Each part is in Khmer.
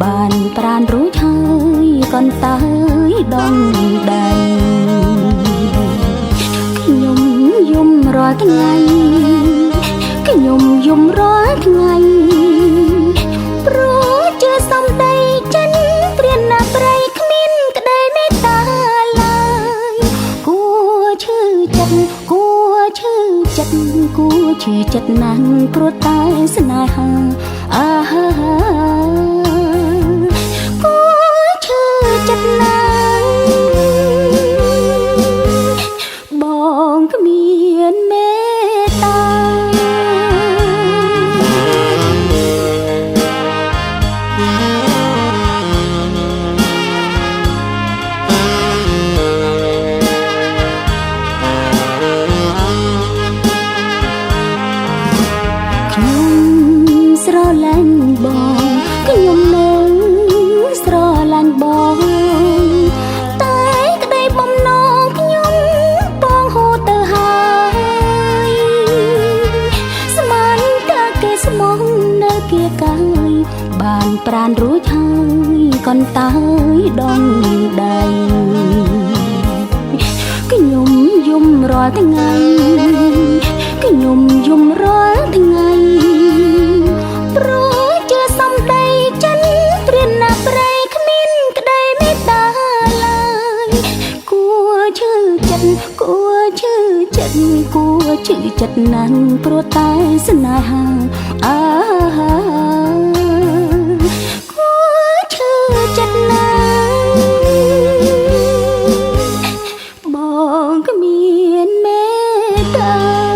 បានប្រានរួចហើយកន្តើយដងដៃខ្ញុំយំរាល់ថ្ងៃខ្ញុំយំរាល់ថ្ងៃព្រោះជាសំដីចិនព្រានណាប្រៃគ្មានក្តីមេត្តាឡើយគួរឈឺចិត្តគួរឈឺចិត្តគួរឈឺចិត្តណាស់ព្រោះតែស្នេហាចិត្តណាស់បងគ្មានមេត្តាខ្ញុំស្រឡាញ់បងខ្ញុំនឹងស្រឡាញ់បងបានប្រានរួចហើយកន្តើយដងដៃខ្ញុំយំរាល់ថ្ងៃខ្ញុំយំរាល់ថ្ងៃព្រោះជាសំដីចិនព្រានណាប្រៃគ្មានក្តីមេត្តាឡើយគួរឈឺចិត្តគួរឈឺចិត្តគួរឈឺចិត្តណាស់ព្រោះតែស្នេហាចិត្តណាបងគ្មានមេត្តា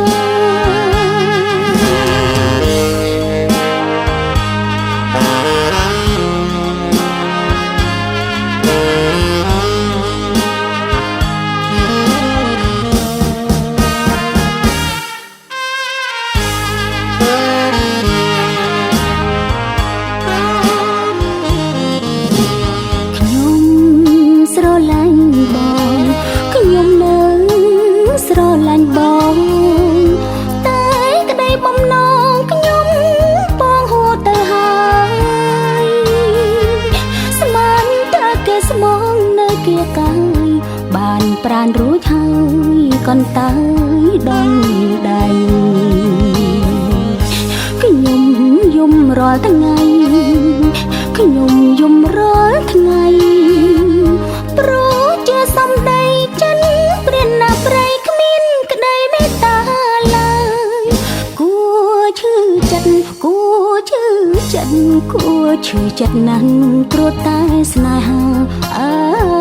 ស្រឡាញ់បងខ្ញុំនឹងស្រឡាញ់បងតែក្តីបំណងខ្ញុំបងហួរទៅហើយស្មានតែគេស្មងនៅគេកាយបានប្រានរួចហើយកន្តើយដងដៃខ្ញុំយំរាល់ថ្ងៃខ្ញុំយំរាល់ថ្ងៃព្រោះជាសំដីចិនព្រានណាប្រៃគ្មានក្តីមេត្តាឡើយគួរឈឺចិត្តគួរឈឺចិត្តគួរឈឺចិត្តណាស់ព្រោះតែស្នេហា